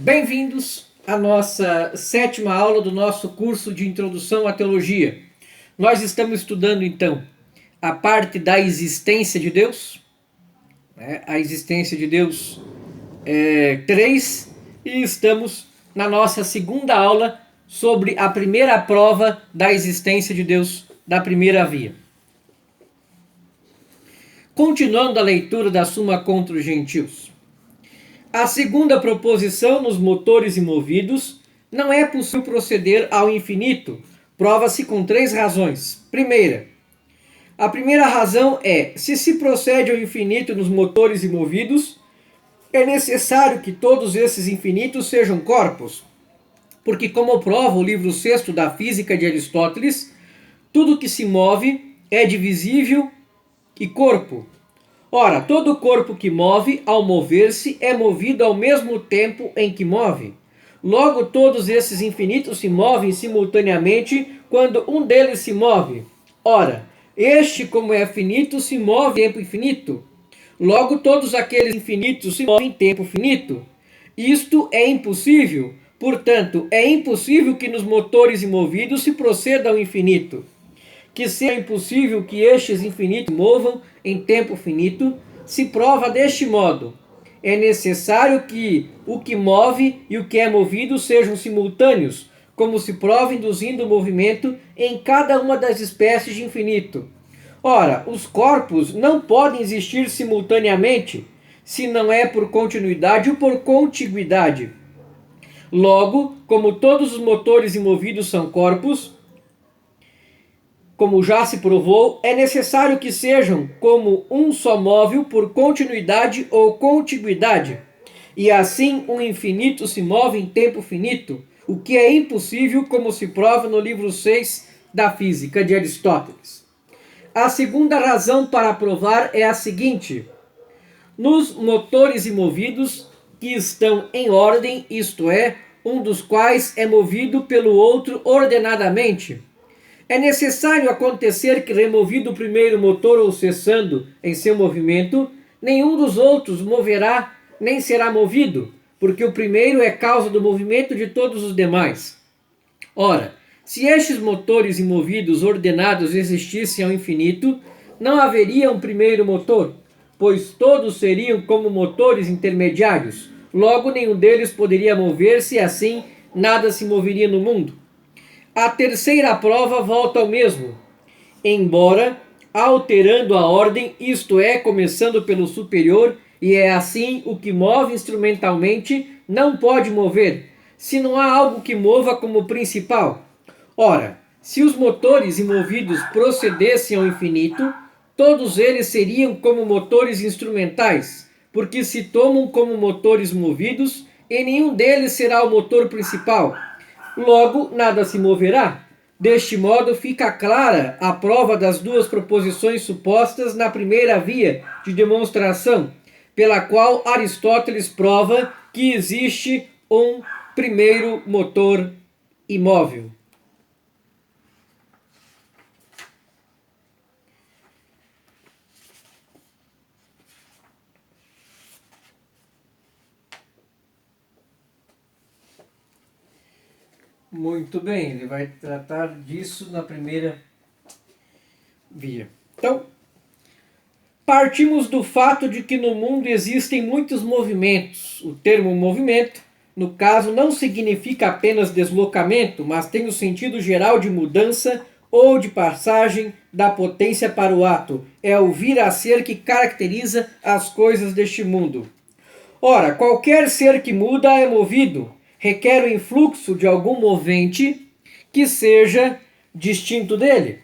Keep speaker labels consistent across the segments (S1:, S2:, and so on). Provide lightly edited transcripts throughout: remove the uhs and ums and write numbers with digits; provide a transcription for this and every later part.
S1: Bem-vindos à nossa sétima aula do nosso curso de Introdução à Teologia. Nós estamos estudando, então, a parte da existência de Deus, a existência de Deus 3, e estamos na nossa segunda aula sobre a primeira prova da existência de Deus da primeira via. Continuando a leitura da Suma contra os Gentios. A segunda proposição nos motores e movidos: não é possível proceder ao infinito. Prova-se com 3 razões. A primeira razão é: se procede ao infinito nos motores e movidos, é necessário que todos esses infinitos sejam corpos, porque, como prova o livro 6º da Física de Aristóteles, tudo que se move é divisível e corpo. Ora, todo corpo que move, ao mover-se, é movido ao mesmo tempo em que move. Logo, todos esses infinitos se movem simultaneamente quando um deles se move. Ora, este, como é finito, se move em tempo infinito. Logo, todos aqueles infinitos se movem em tempo finito. Isto é impossível. Portanto, é impossível que nos motores e movidos se proceda ao infinito. Que seja impossível que estes infinitos movam em tempo finito, se prova deste modo: é necessário que o que move e o que é movido sejam simultâneos, como se prova induzindo o movimento em cada uma das espécies de infinito. Ora, os corpos não podem existir simultaneamente, se não é por continuidade ou por contiguidade. Logo, como todos os motores e movidos são corpos, como já se provou, é necessário que sejam como um só móvel por continuidade ou contiguidade. E assim um infinito se move em tempo finito, o que é impossível, como se prova no livro 6 da Física de Aristóteles. A segunda razão para provar é a seguinte: nos motores e movidos que estão em ordem, isto é, um dos quais é movido pelo outro ordenadamente, é necessário acontecer que, removido o primeiro motor ou cessando em seu movimento, nenhum dos outros moverá nem será movido, porque o primeiro é causa do movimento de todos os demais. Ora, se estes motores e movidos ordenados existissem ao infinito, não haveria um primeiro motor, pois todos seriam como motores intermediários. Logo, nenhum deles poderia mover-se e assim nada se moveria no mundo. A terceira prova volta ao mesmo, embora alterando a ordem, isto é, começando pelo superior, e é assim: o que move instrumentalmente não pode mover, se não há algo que mova como principal. Ora, se os motores e movidos procedessem ao infinito, todos eles seriam como motores instrumentais, porque se tomam como motores movidos, e nenhum deles será o motor principal. Logo, nada se moverá. Deste modo, fica clara a prova das duas proposições supostas na primeira via de demonstração, pela qual Aristóteles prova que existe um primeiro motor imóvel. Muito bem, ele vai tratar disso na primeira via. Então, partimos do fato de que no mundo existem muitos movimentos. O termo movimento, no caso, não significa apenas deslocamento, mas tem o sentido geral de mudança ou de passagem da potência para o ato. É o vir a ser que caracteriza as coisas deste mundo. Ora, qualquer ser que muda é movido, requer o influxo de algum movente que seja distinto dele.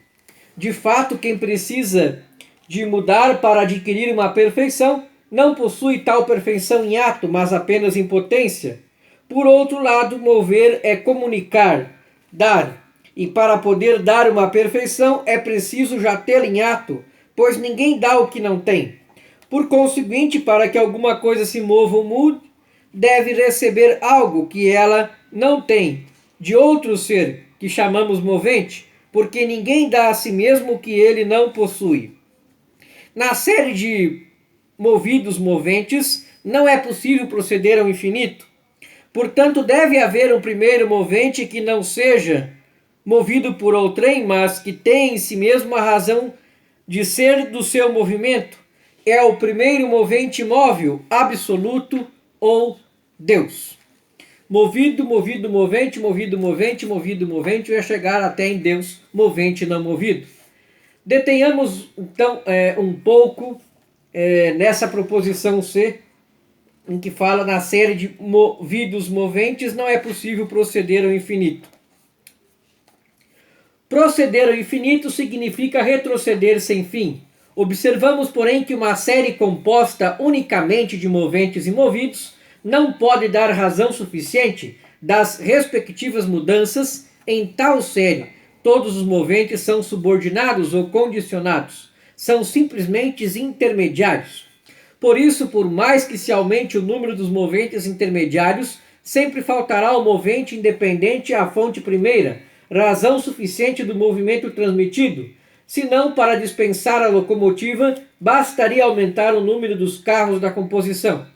S1: De fato, quem precisa de mudar para adquirir uma perfeição não possui tal perfeição em ato, mas apenas em potência. Por outro lado, mover é comunicar, dar, e para poder dar uma perfeição é preciso já tê-la em ato, pois ninguém dá o que não tem. Por conseguinte, para que alguma coisa se mova ou mude, deve receber algo que ela não tem, de outro ser, que chamamos movente, porque ninguém dá a si mesmo o que ele não possui. Na série de movidos moventes, não é possível proceder ao infinito, Portanto, deve haver um primeiro movente que não seja movido por outrem, mas que tem em si mesmo a razão de ser do seu movimento. É o primeiro movente móvel, absoluto ou Deus. Movido, movido, movente, movido, movente, movido, movente, vai chegar até em Deus, movente não movido. Detenhamos, então, um pouco nessa proposição C, em que fala na série de movidos moventes, não é possível proceder ao infinito. Proceder ao infinito significa retroceder sem fim. Observamos, porém, que uma série composta unicamente de moventes e movidos não pode dar razão suficiente das respectivas mudanças em tal série. Todos os moventes são subordinados ou condicionados, são simplesmente intermediários. Por isso, por mais que se aumente o número dos moventes intermediários, sempre faltará o movente independente à fonte primeira, razão suficiente do movimento transmitido. Se não, para dispensar a locomotiva, bastaria aumentar o número dos carros da composição.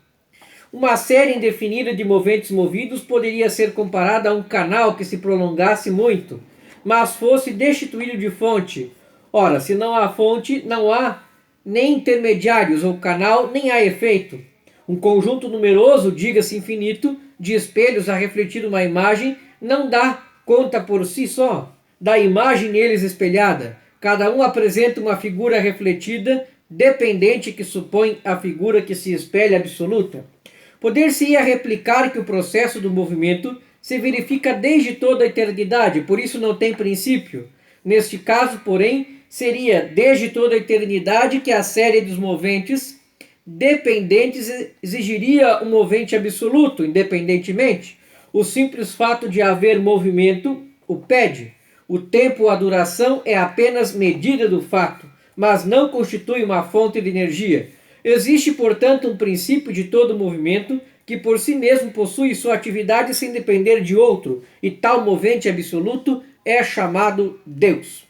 S1: Uma série indefinida de moventes movidos poderia ser comparada a um canal que se prolongasse muito, mas fosse destituído de fonte. Ora, se não há fonte, não há nem intermediários ou canal, nem há efeito. Um conjunto numeroso, diga-se infinito, de espelhos a refletir uma imagem, não dá conta por si só da imagem neles espelhada. Cada um apresenta uma figura refletida, dependente que supõe a figura que se espelha absoluta. Poder-se-ia replicar que o processo do movimento se verifica desde toda a eternidade, por isso não tem princípio. Neste caso, porém, seria desde toda a eternidade que a série dos moventes dependentes exigiria um movente absoluto, independentemente. O simples fato de haver movimento o pede. O tempo ou a duração é apenas medida do fato, mas não constitui uma fonte de energia. Existe, portanto, um princípio de todo movimento que por si mesmo possui sua atividade sem depender de outro, e tal movente absoluto é chamado Deus.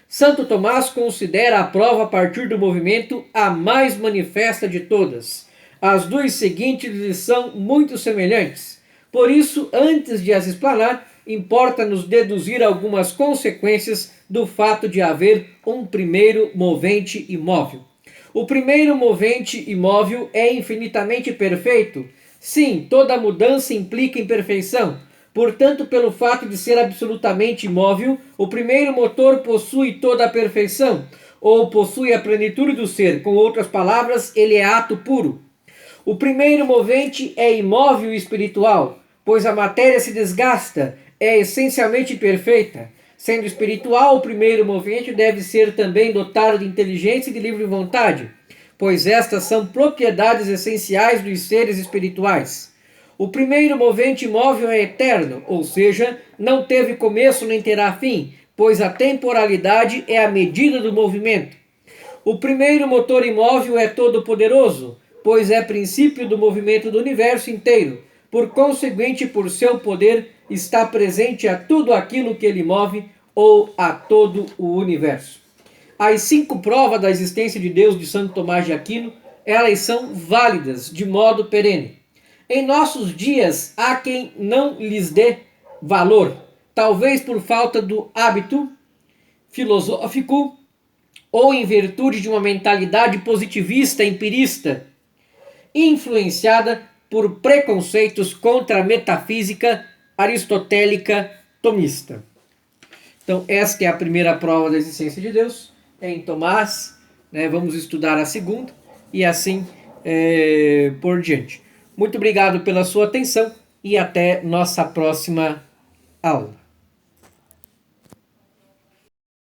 S1: Santo Tomás considera a prova a partir do movimento a mais manifesta de todas. As duas seguintes lhes são muito semelhantes. Por isso, antes de as explanar, importa-nos deduzir algumas consequências do fato de haver um primeiro movente imóvel. O primeiro movente imóvel é infinitamente perfeito. Sim, toda mudança implica imperfeição. Portanto, pelo fato de ser absolutamente imóvel, o primeiro motor possui toda a perfeição, ou possui a plenitude do ser. Com outras palavras, ele é ato puro. O primeiro movente é imóvel e espiritual, pois a matéria se desgasta, é essencialmente perfeita. Sendo espiritual, o primeiro movente deve ser também dotado de inteligência e de livre vontade, pois estas são propriedades essenciais dos seres espirituais. O primeiro movente imóvel é eterno, ou seja, não teve começo nem terá fim, pois a temporalidade é a medida do movimento. O primeiro motor imóvel é todo-poderoso, pois é princípio do movimento do universo inteiro. Por conseguinte, por seu poder, está presente a tudo aquilo que ele move ou a todo o universo. As 5 provas da existência de Deus de Santo Tomás de Aquino, elas são válidas de modo perene. Em nossos dias, há quem não lhes dê valor, talvez por falta do hábito filosófico ou em virtude de uma mentalidade positivista, empirista, influenciada por preconceitos contra a metafísica aristotélica tomista. Então, esta é a primeira prova da existência de Deus, em Tomás, né? Vamos estudar a segunda e assim por diante. Muito obrigado pela sua atenção e até nossa próxima aula.